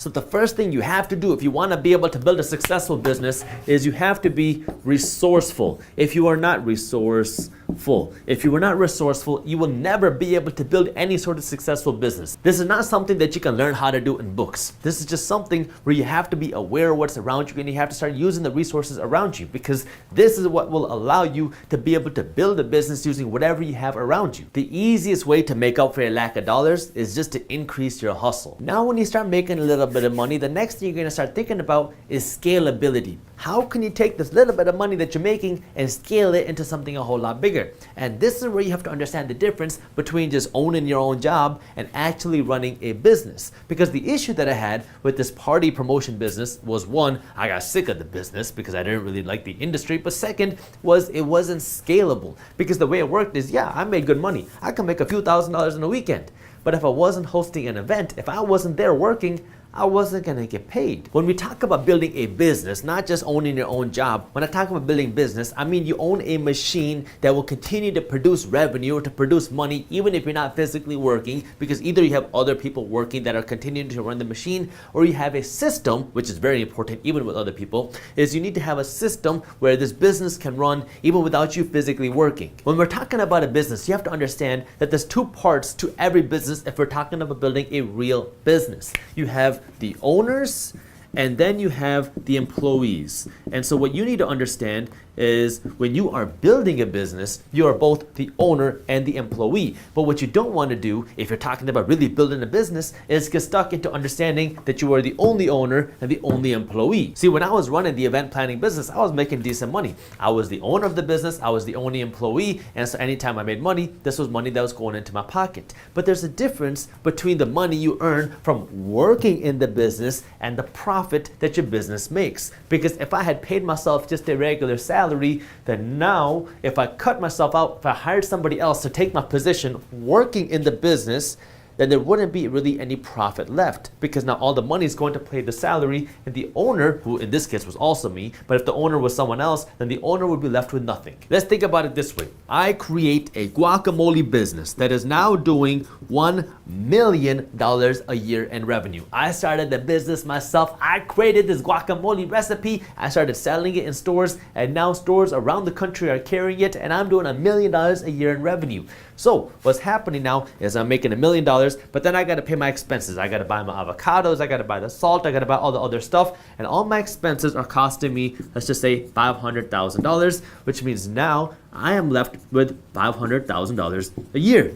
So the first thing you have to do if you want to be able to build a successful business is you have to be resourceful. If you are not resourceful, you will never be able to build any sort of successful business. This is not something that you can learn how to do in books. This is just something where you have to be aware of what's around you and you have to start using the resources around you, because this is what will allow you to be able to build a business using whatever you have around you. The easiest way to make up for your lack of dollars is just to increase your hustle. Now when you start making a little bit of money, the next thing you're going to start thinking about is scalability. How can you take this little bit of money that you're making and scale it into something a whole lot bigger? And this is where you have to understand the difference between just owning your own job and actually running a business. Because the issue that I had with this party promotion business was, one, I got sick of the business because I didn't really like the industry, but second was it wasn't scalable, because the way it worked is, yeah, I made good money. I can make a few $1,000s in a weekend. But if I wasn't hosting an event, if I wasn't there working, I wasn't gonna get paid. When we talk about building a business, not just owning your own job, when I talk about building business, I mean you own a machine that will continue to produce revenue or to produce money even if you're not physically working, because either you have other people working that are continuing to run the machine, or you have a system, which is very important even with other people, is you need to have a system where this business can run even without you physically working. When we're talking about a business, you have to understand that there's two parts to every business if we're talking about building a real business. You have the owners, and then you have the employees. And so what you need to understand is when you are building a business, you are both the owner and the employee. But what you don't want to do if you're talking about really building a business is get stuck into understanding that you are the only owner and the only employee. See, when I was running the event planning business, I was making decent money. I was the owner of the business, I was the only employee, and so anytime I made money, this was money that was going into my pocket. But there's a difference between the money you earn from working in the business and the profit that your business makes. Because if I had paid myself just a regular salary, then now if I cut myself out, if I hired somebody else to take my position working in the business, then there wouldn't be really any profit left, because now all the money is going to pay the salary, and the owner, who in this case was also me, but if the owner was someone else, then the owner would be left with nothing. Let's think about it this way. I create a guacamole business that is now doing $1 million a year in revenue. I started the business myself. I created this guacamole recipe. I started selling it in stores, and now stores around the country are carrying it, and I'm doing $1 million a year in revenue. So what's happening now is I'm making $1 million, but then I got to pay my expenses. I got to buy my avocados, I got to buy the salt, I got to buy all the other stuff, and all my expenses are costing me, let's just say $500,000, which means now I am left with $500,000 a year.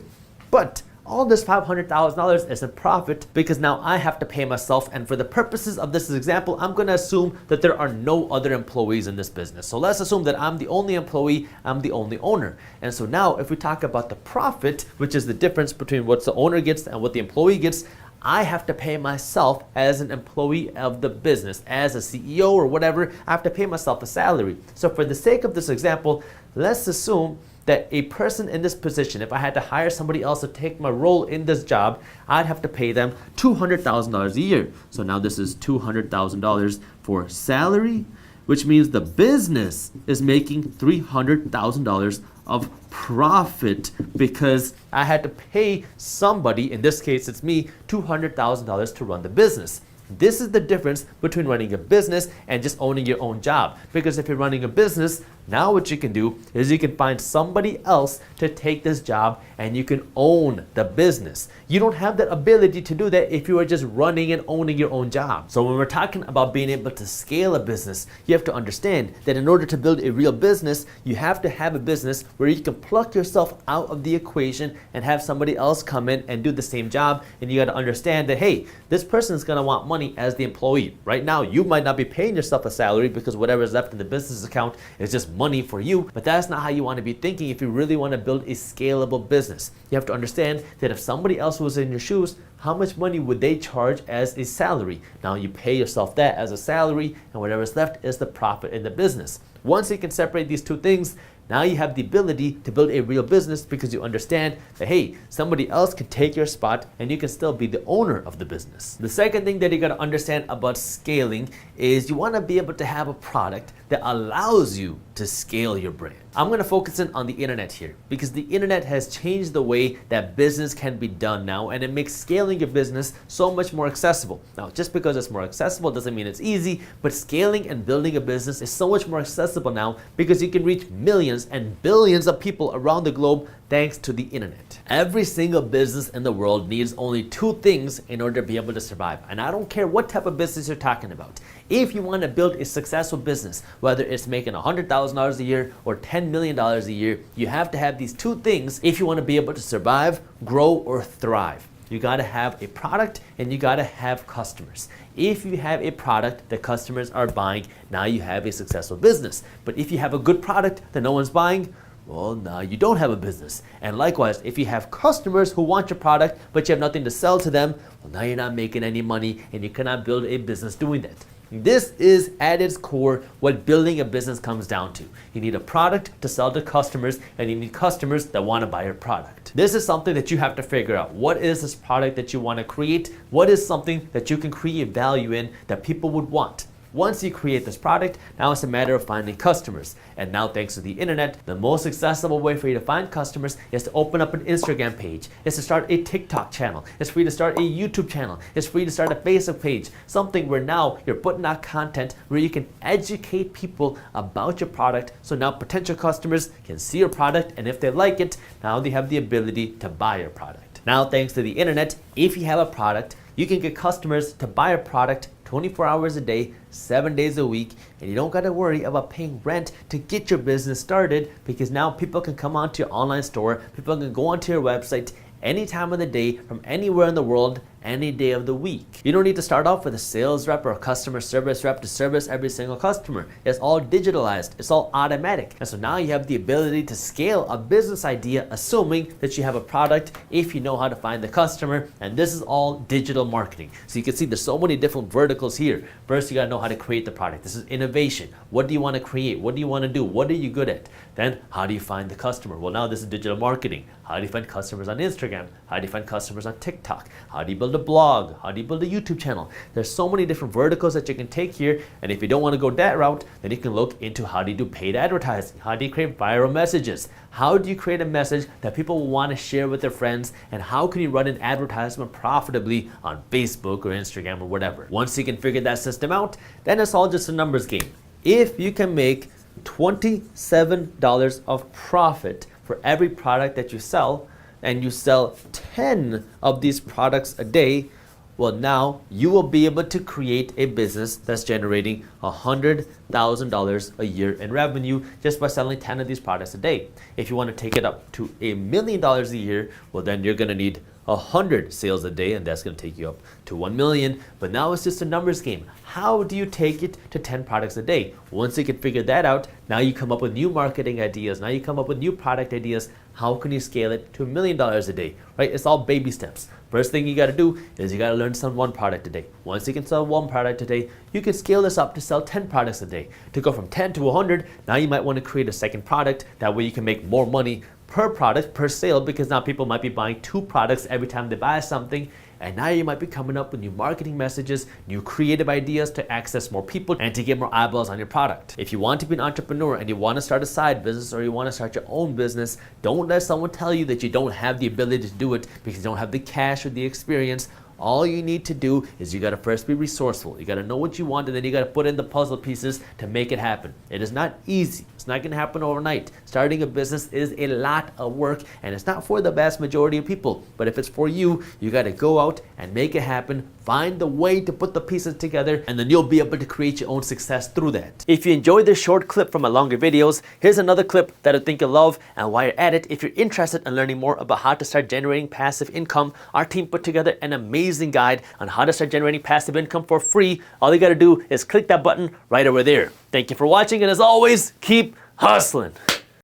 But all this $500,000 is a profit because now I have to pay myself, and for the purposes of this example, I'm going to assume that there are no other employees in this business. So let's assume that I'm the only employee, I'm the only owner. And so now if we talk about the profit, which is the difference between what the owner gets and what the employee gets, I have to pay myself as an employee of the business, as a CEO or whatever. I have to pay myself a salary. So for the sake of this example, let's assume that a person in this position, if I had to hire somebody else to take my role in this job, I'd have to pay them $200,000 a year. So now this is $200,000 for salary, which means the business is making $300,000 of profit because I had to pay somebody, in this case it's me, $200,000 to run the business. This is the difference between running a business and just owning your own job. Because if you're running a business, now what you can do is you can find somebody else to take this job and you can own the business. You don't have that ability to do that if you are just running and owning your own job. So when we're talking about being able to scale a business, you have to understand that in order to build a real business, you have to have a business where you can pluck yourself out of the equation and have somebody else come in and do the same job. And you got to understand that, hey, this person is going to want money as the employee. Right now, you might not be paying yourself a salary because whatever is left in the business account is just money for you, but that's not how you want to be thinking if you really want to build a scalable business. You have to understand that if somebody else was in your shoes, how much money would they charge as a salary? Now you pay yourself that as a salary, and whatever's left is the profit in the business. Once you can separate these two things, now you have the ability to build a real business because you understand that, hey, somebody else can take your spot and you can still be the owner of the business. The second thing that you got to understand about scaling is you want to be able to have a product that allows you to scale your brand. I'm going to focus in on the internet here because the internet has changed the way that business can be done now, and it makes scaling your business so much more accessible. Now, just because it's more accessible doesn't mean it's easy, but scaling and building a business is so much more accessible now because you can reach millions and billions of people around the globe thanks to the internet. Every single business in the world needs only two things in order to be able to survive. And I don't care what type of business you're talking about. If you want to build a successful business, whether it's making $100,000 a year or $10 million a year, you have to have these two things if you want to be able to survive, grow, or thrive. You got to have a product and you got to have customers. If you have a product that customers are buying, now you have a successful business. But if you have a good product that no one's buying, well, now you don't have a business. And likewise, if you have customers who want your product, but you have nothing to sell to them, well, now you're not making any money and you cannot build a business doing that. This is at its core what building a business comes down to. You need a product to sell to customers, and you need customers that want to buy your product. This is something that you have to figure out. What is this product that you want to create? What is something that you can create value in that people would want? Once you create this product, now it's a matter of finding customers. And now, thanks to the internet, the most accessible way for you to find customers is to open up an Instagram page. It's to start a TikTok channel. It's for you to start a YouTube channel. It's for you to start a Facebook page. Something where now you're putting out content where you can educate people about your product. So now potential customers can see your product, and if they like it, now they have the ability to buy your product. Now, thanks to the internet, if you have a product, you can get customers to buy a product 24 hours a day, 7 days a week, and you don't got to worry about paying rent to get your business started because now people can come onto your online store, people can go onto your website any time of the day from anywhere in the world, any day of the week. You don't need to start off with a sales rep or a customer service rep to service every single customer. It's all digitalized, it's all automatic. And so now you have the ability to scale a business idea assuming that you have a product if you know how to find the customer, and this is all digital marketing. So you can see there's so many different verticals here. First, you gotta know how to create the product. This is innovation. What do you want to create? What do you want to do? What are you good at? Then, how do you find the customer? Well, now this is digital marketing. How do you find customers on Instagram? How do you find customers on TikTok? How do you build a blog? How do you build a YouTube channel? There's so many different verticals that you can take here, and if you don't want to go that route, then you can look into how do you do paid advertising? How do you create viral messages? How do you create a message that people will want to share with their friends? And how can you run an advertisement profitably on Facebook or Instagram or whatever? Once you can figure that system out, then it's all just a numbers game. If you can make $27 of profit for every product that you sell, and you sell 10 of these products a day, well, now you will be able to create a business that's generating $100,000 a year in revenue just by selling 10 of these products a day. If you want to take it up to $1 million a year, well, then you're going to need 100 sales a day, and that's going to take you up to 1 million. But now it's just a numbers game. How do you take it to 10 products a day? Once you can figure that out, now you come up with new marketing ideas. Now you come up with new product ideas. How can you scale it to $1 million a day, right? It's all baby steps. First thing you got to do is you got to learn to sell one product a day. Once you can sell one product a day, you can scale this up to sell 10 products a day. To go from 10 to 100, now you might want to create a second product. That way you can make more money per product, per sale, because now people might be buying 2 products every time they buy something. And now you might be coming up with new marketing messages, new creative ideas to access more people and to get more eyeballs on your product. If you want to be an entrepreneur and you want to start a side business or you want to start your own business, don't let someone tell you that you don't have the ability to do it because you don't have the cash or the experience. All you need to do is you got to first be resourceful. You got to know what you want, and then you got to put in the puzzle pieces to make it happen. It is not easy. It's not going to happen overnight. Starting a business is a lot of work, and it's not for the vast majority of people. But if it's for you, you got to go out and make it happen. Find the way to put the pieces together, and then you'll be able to create your own success through that. If you enjoyed this short clip from my longer videos, here's another clip that I think you'll love. And while you're at it, if you're interested in learning more about how to start generating passive income, our team put together an amazing guide on how to start generating passive income for free. All you got to do is click that button right over there. Thank you for watching, and as always, keep hustling.